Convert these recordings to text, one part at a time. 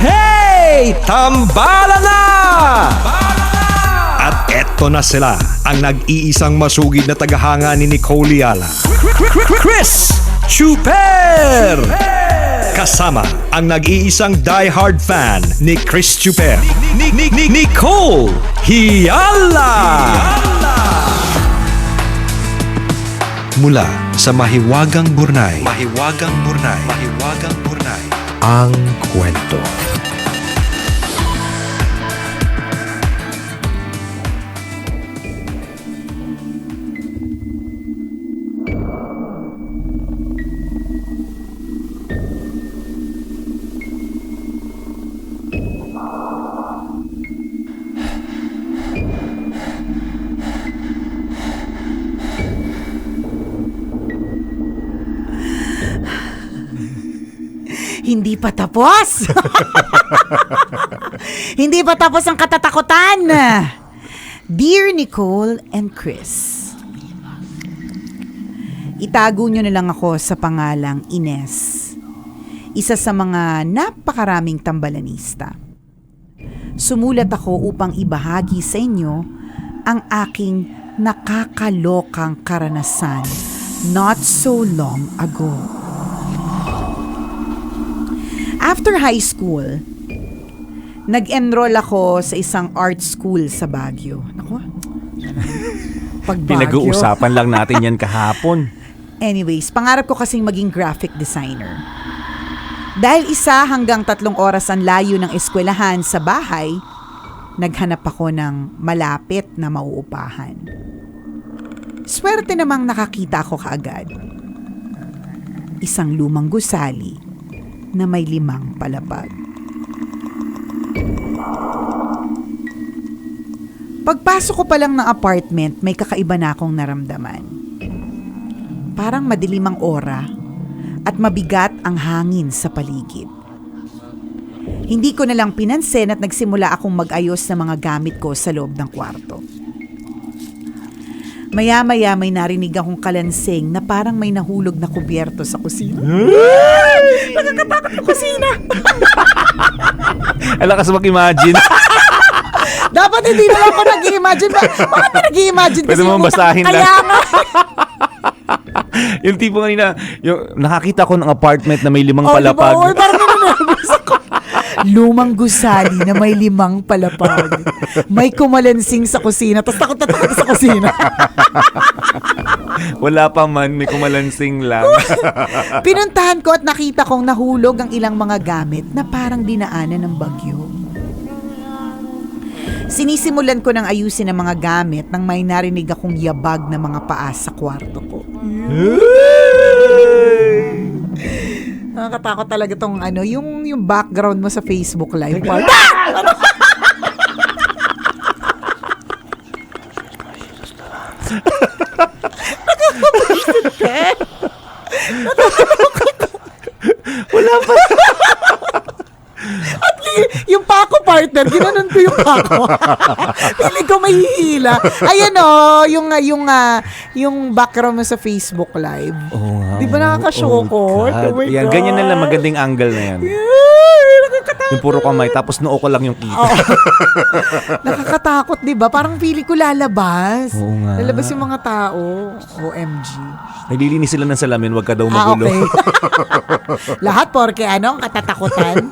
Hey! Tambala na! At eto na sila, ang nag-iisang masugid na tagahanga ni Nicole Yala. Chris Chuper! Kasama ang nag-iisang die-hard fan ni Chris Chuper, Nicole Yala! Mula sa Mahiwagang Burnay, ang kwento. Hindi pa tapos. Hindi pa tapos ang katatakutan. Dear Nicole and Chris, itago nyo na lang ako sa pangalang Ines, isa sa mga napakaraming tambalanista. Sumulat ako upang ibahagi sa inyo ang aking nakakalokang karanasan not so long ago. After high school, nag-enroll ako sa isang art school sa Baguio. Naku, pag Baguio. Pinag-uusapan lang natin yan kahapon. Anyways, pangarap ko kasing maging graphic designer. Dahil 1 hanggang 3 oras ang layo ng eskwelahan sa bahay, naghanap ako ng malapit na mauupahan. Swerte namang nakakita ako kaagad. Isang lumang gusali na may 5 palapag. Pagpasok ko pa lang ng apartment, may kakaiba na akong naramdaman. Parang madilim ang aura at mabigat ang hangin sa paligid. Hindi ko na lang pinansin at nagsimula akong mag-ayos ng mga gamit ko sa loob ng kwarto. Maya-maya may narinig akong kalansing na parang may nahulog na kubyerto sa kusina. Nakakatakot yung kusina. Alakas mag-imagine. Dapat hindi na lang ako nag-i-imagine. Bakit na nag-i-imagine? Pwede mo basahin lang. Kaya nga. Yung tipo kanina, yung nakakita ko ng apartment na may 5 Diba? palapag. Oy, parang nananabas ako. Lumang gusali na may 5 palapag. May kumalansing sa kusina. Tapos takot na takot sa kusina. Wala pa man, may kumalansing lang. Pinuntahan ko at nakita kong nahulog ang ilang mga gamit na parang dinaanan ng bagyo. Sinisimulan ko ng ayusin ang mga gamit nang may narinig akong yabag na mga paa sa kwarto ko. Nakakatakot talaga tong yung background mo sa Facebook Live. Wala pa. At yung pako partner, ginanon ko yung pako. Piling ko may hihila. Ayan yung background mo sa Facebook Live. Oh, di ba nakaka-shoko? Yan, ganyan na lang, magandang angle na yan. Yung puro kamay, tapos noo ko lang yung kita. Oh. Nakakatakot, di ba? Parang feeling ko lalabas. Oo nga. Lalabas yung mga tao. OMG. Naglilinis sila ng salamin, wag ka daw magulo. Okay. Lahat porke katatakutan.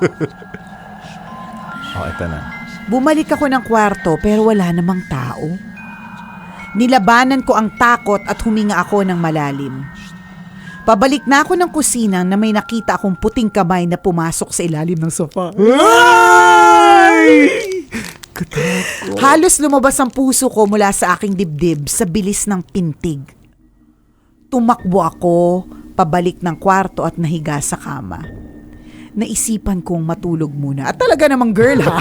Ito na. Bumalik ako ng kwarto pero wala namang tao. Nilabanan ko ang takot at huminga ako ng malalim. Pabalik na ako ng kusina na may nakita akong puting kamay na pumasok sa ilalim ng sofa. Halos lumabas ang puso ko mula sa aking dibdib sa bilis ng pintig. Tumakbo ako pabalik ng kwarto at nahiga sa kama. Naisipan kong matulog muna. At talaga namang girl ha.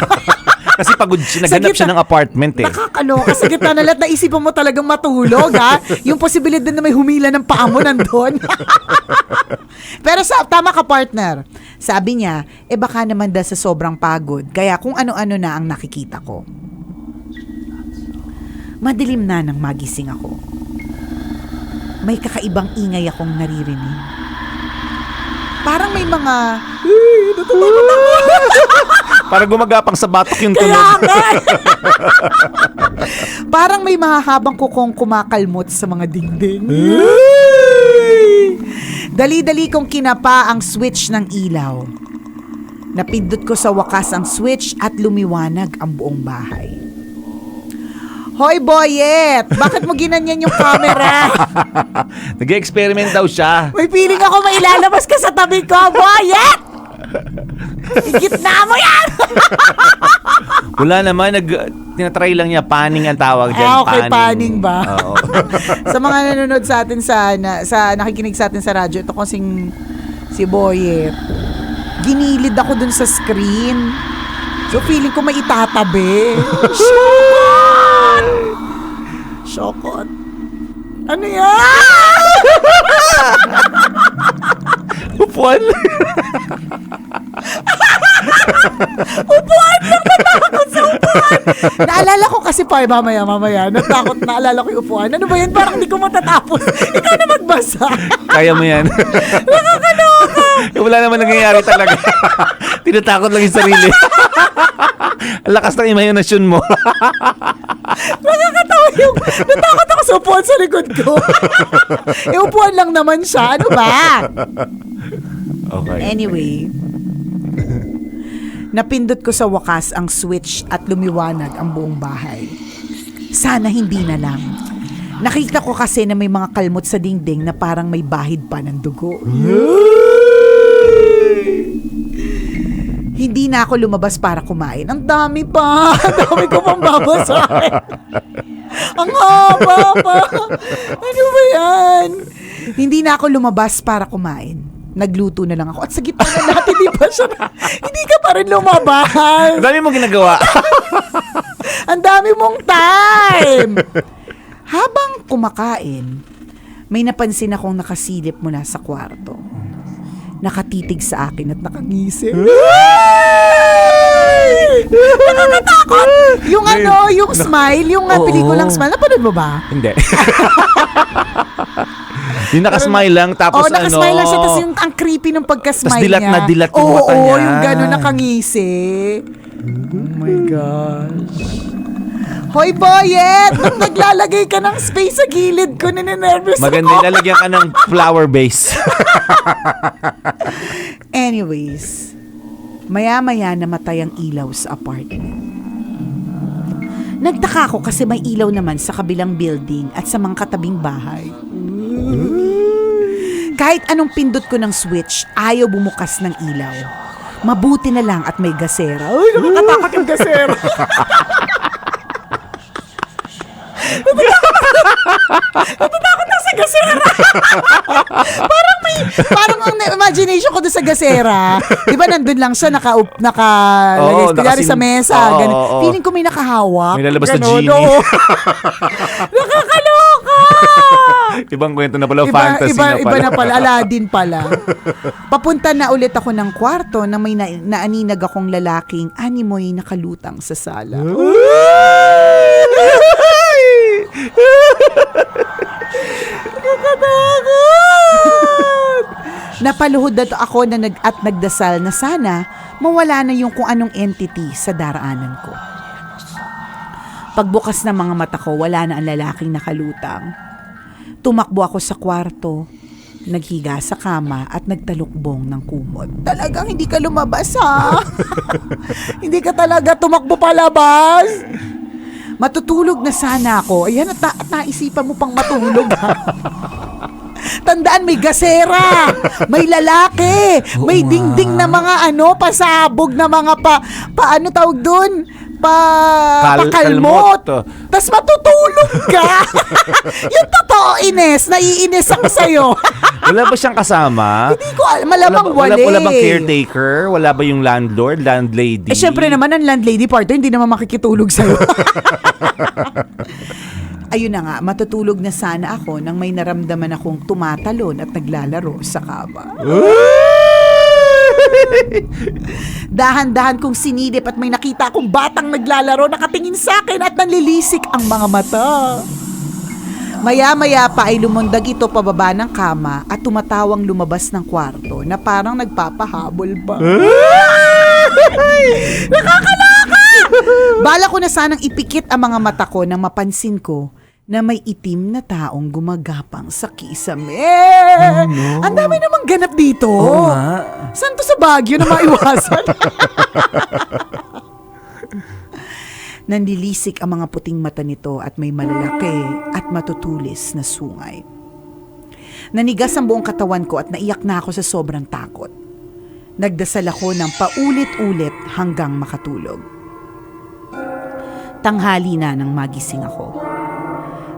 Kasi pagod siya, naghanap siya ng apartment eh. Nakakaloka. Sa gitna na lahat, naisipan mo talagang matulog ha. Yung posibilidad na may humila ng paa mo nandun. Pero tama ka partner. Sabi niya, baka naman dahil sa sobrang pagod. Kaya kung ano-ano na ang nakikita ko. Madilim na nang magising ako. May kakaibang ingay akong naririnig. Parang may mga... Natatakot ako. Para gumagapang sa batok yung Kaya tunog. nga! Parang may mahahabang kukong kumakalmot sa mga dingding. Dali-dali kong kinapa ang switch ng ilaw. Napindot ko sa wakas ang switch at lumiwanag ang buong bahay. Hoy, Boyet! Bakit mo ginanyan yung camera? Nag-experiment daw siya. May feeling ako mailalabas ka sa tabi ko, Boyet! Igitna mo yan! Wala naman, tinatry lang niya. Panning ang tawag dyan. Okay, panning ba? Oo. Sa mga nanonood sa atin sa nakikinig sa atin sa radyo, ito kasing si Boyet. Ginilid ako dun sa screen. So feeling ko may itatabi. Shokot! Shokot. Ano yan? Upuan. Upuan lang, natakot sa upuan. Naalala ko kasi pa, mamaya, natakot, naalala ko yung upuan. Ano ba yan? Parang hindi ko matatapos. Ikaw na magbasa. Kaya mo yan. Nakakaloka. Wala naman nangyayari talaga. Tinatakot lang yung sarili. Ang lakas ng imahinasyon mo. Nakakatawa yung, natakot ako sa upuan sa likod ko. Upuan lang naman siya. Ano ba? Okay. Anyway, napindot ko sa wakas ang switch at lumiwanag ang buong bahay. Sana hindi na lang. Nakita ko kasi na may mga kalmot sa dingding na parang may bahid pa ng dugo. Hindi na ako lumabas para kumain. Ang dami pa. Ang dami ko pang babasahin. Ang haba pa. Ano ba yan? Hindi na ako lumabas para kumain. Nagluto na lang ako. At sa gitna na lahat, hindi pa siya hindi ka pa rin lumabas. Ang dami mo ginagawa. Ang dami mong time. Habang kumakain, may napansin akong nakasilip mula sa kwarto. Nakatitig sa akin at nakangisi. Nakakatakot! Yung yung smile, yung pelikulang smile. Napanood mo ba? Hindi. Yung nakasmile lang, tapos nakasmile lang siya, tapos yung ang creepy ng pagkasmile tas dilat niya. na dilat yung mata niya. Oo, yung gano'n nakangisi. Oh my gosh. Hoy, Boyet! Nung naglalagay ka ng space sa gilid ko, ninenervous ako. Maganda yung lalagyan ka ng flower base. Anyways, maya-maya namatay ang ilaw sa apartment. Nagtaka ako kasi may ilaw naman sa kabilang building at sa mga katabing bahay. Kahit anong pindot ko ng switch, ayaw bumukas ng ilaw. Mabuti na lang at may gasera. Uy, nakakatakot yung gasera. Natatakot na sa gasera. Parang ang imagination ko doon sa gasera. Di ba nandun lang siya, kunyari sa mesa. Feeling ko may nakahawak. May lalabas na Ganon, genie. oo. Nakakaloka. Ibang kwento na pala, fantasy na pala. Iba na pala, Aladdin pala. Papunta na ulit ako ng kwarto na may naaninag akong lalaking animoy nakalutang sa sala. Nakakatakot! Napaluhod na ako at nagdasal na sana mawala na yung kung anong entity sa daraanan ko. Pagbukas ng mga mata ko, wala na ang lalaking nakalutang. Tumakbo ako sa kwarto, naghiga sa kama at nagtalukbong ng kumot. Talagang hindi ka lumabas, ha? Hindi ka talaga tumakbo palabas. Matutulog na sana ako. Ayan, at naisipan mo pang matulog, ha? Tandaan, may gasera, may lalaki, may dingding na mga pasabog na mga ano tawag doon? Pakalmot. Tas matutulog ka. Yung totoo, Ines, naiinis ako sa'yo. Wala ba siyang kasama? Hindi ko malamang wala. Wala bang caretaker? Wala ba yung landlord, landlady? Syempre naman, ang landlady partner, hindi naman makikitulog sa'yo. Ayun na nga, matutulog na sana ako nang may naramdaman akong tumatalon at naglalaro sa kama. Dahan-dahan kong sinilip at may nakita akong batang naglalaro, nakatingin sa akin at nanlilisik ang mga mata. Maya-maya pa ay lumundag ito pababa ng kama at tumatawang lumabas ng kwarto na parang nagpapahabol pa. Nakakaloka! Bala ko na sanang ipikit ang mga mata ko nang mapansin ko na may itim na taong gumagapang sa kisame. Ang dami namang ganap dito. Oo nga. Saan to sa Baguio na maiwasan? Nanlilisik ang mga puting mata nito at may malalaki at matutulis na sungay. Nanigas ang buong katawan ko at naiyak na ako sa sobrang takot. Nagdasal ako ng paulit-ulit hanggang makatulog. Tanghali na nang magising ako.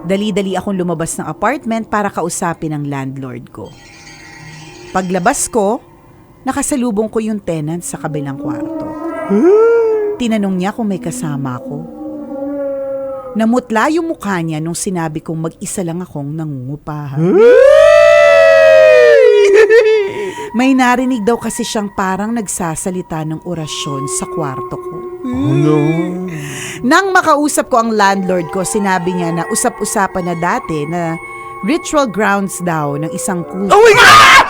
Dali-dali akong lumabas ng apartment para kausapin ang landlord ko. Paglabas ko, nakasalubong ko yung tenant sa kabilang kwarto. Tinanong niya kung may kasama ako. Namutla yung mukha niya nung sinabi kong mag-isa lang akong nangungupahan. May narinig daw kasi siyang parang nagsasalita ng orasyon sa kwarto ko. Oh no. Nang makausap ko ang landlord ko, sinabi niya na usap-usapan na dati na ritual grounds daw ng isang kulto. Oh my God!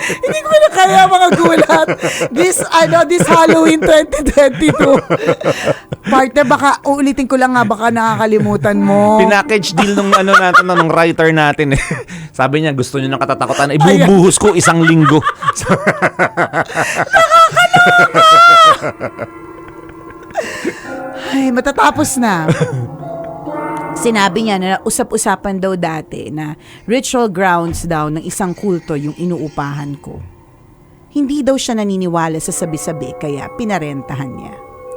Hindi ko na kaya mga gulat. This Halloween 2022. Partner, baka uulitin ko lang nga, baka nakakalimutan mo. Pinackage deal nung nung writer natin. Sabi niya gusto niya ng katatakutan. Ibubuhos ko 1 linggo. Ay, matatapos na. Sinabi niya na usap-usapan daw dati na ritual grounds daw ng isang kulto yung inuupahan ko. Hindi daw siya naniniwala sa sabi-sabi kaya pinarentahan niya.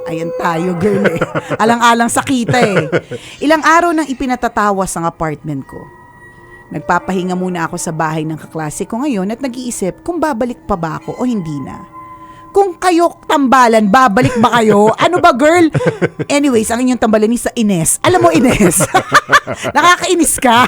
Ayan tayo, girl eh. Alang-alang sa kita eh. Ilang araw nang ipinatatawas ang apartment ko. Nagpapahinga muna ako sa bahay ng kaklase ko ngayon at nag-iisip kung babalik pa ba ako o hindi na. Kung kayo tambalan, babalik ba kayo? Ano ba, girl? Anyways, ang inyong tambalanista, Ines. Alam mo, Ines, nakakainis ka.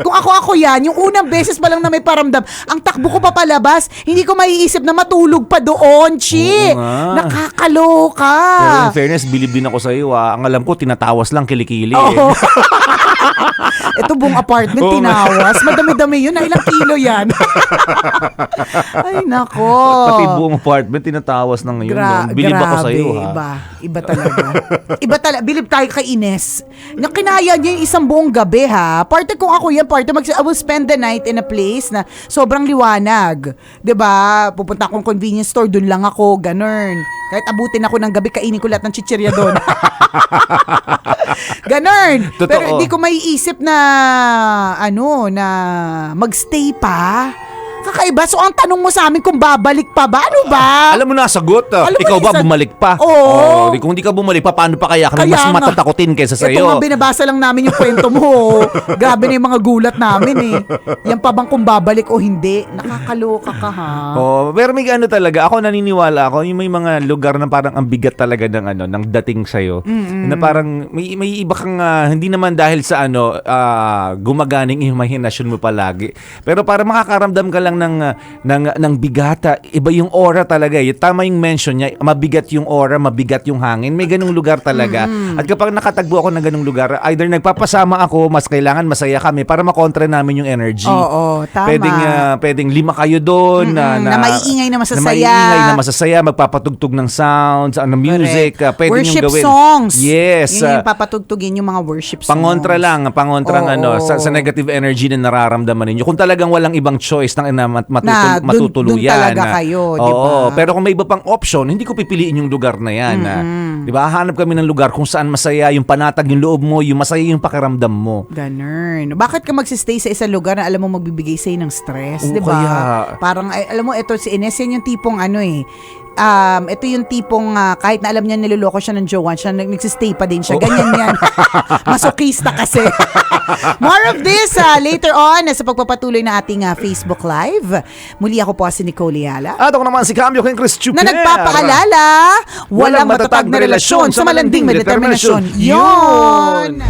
Kung ako yan, yung unang beses pa lang na may paramdam, ang takbo ko papalabas, hindi ko maiisip na matulog pa doon, chi. Nakakaloka. Pero in fairness, bilib din ako sa iyo. Ang alam ko, tinatawas lang kilikili. Oo. Ito buong apartment, tinawas. Madami-dami yun. Ilang kilo yan? Ay, nako. Pati buong apartment, tinatawas na ngayon. Bilib ako sa iyo, ha? Iba talaga. Iba talaga. Bilib tayo kay Ines. Nakinaya niya yung isang buong gabi, ha? Parte kung ako yan, I will spend the night in a place na sobrang liwanag. 'Di ba? Pupunta akong convenience store, dun lang ako, ganun. Kahit abutin ako ng gabi, kainin ko lahat ng chichirya doon. Ganun. Totoo. Pero hindi ko maiisip na na magstay pa. Kakaiba. So, ang tanong mo sa amin kung babalik pa ba? Ano ba? Alam mo na, sagot. Alam mo, Ikaw ba bumalik pa? Oo. Kung hindi ka bumalik pa, paano pa kaya kami mas Kaya nga. matatakotin kaysa sa Ito iyo? nga, binabasa lang namin yung kwento mo. Grabe na yung mga gulat namin eh. Yan pa bang kung babalik o hindi? Nakakaloka ka, ha? Pero may talaga, ako naniniwala ako, yung may mga lugar na parang ang bigat talaga ng dating sa'yo. Na parang may iba kang, hindi naman dahil sa gumaganing imahinasyon mo palagi. Pero parang makakaramdam ka lang ng bigata. Iba yung aura talaga. Tama yung mention niya, mabigat yung aura, mabigat yung hangin. May ganung lugar talaga. At kapag nakatagbo ako ng ganung lugar, either nagpapasama ako, mas kailangan masaya kami para makontra namin yung energy. Oo, tama. Pwedeng 5 kayo doon na maiingay na masasaya. Na maiingay na masasaya, magpapatugtog ng sounds, music, pwede worship niyong gawin. songs. Yes. Yun yung papatugtugin yung mga worship songs. Pangontrang sa negative energy na nararamdaman ninyo. Kung talagang walang ibang choice ng matutuluyan. Dun talaga kayo, di ba? Oo, pero kung may iba pang option, hindi ko pipiliin yung lugar na yan. Di ba? Hanap kami ng lugar kung saan masaya, yung panatag yung loob mo, yung masaya yung pakiramdam mo. Ganun. Bakit ka magsistay sa isang lugar na alam mo magbibigay sa'yo ng stress, Oo, di ba? kaya. Parang, alam mo, ito si Ines, yan yung tipong ito yung tipong kahit na alam niya niloloko siya ng jowa, siya nagsistay pa din siya. Ganyan yan. Masokista kasi. More of this later on sa pagpapatuloy na ating Facebook Live. Muli ako po si Nicole Yala. At ako naman si Cambio King Chris Chuper. Na nagpapaalala, walang matatag na relasyon sa malanding may determinasyon. Yon!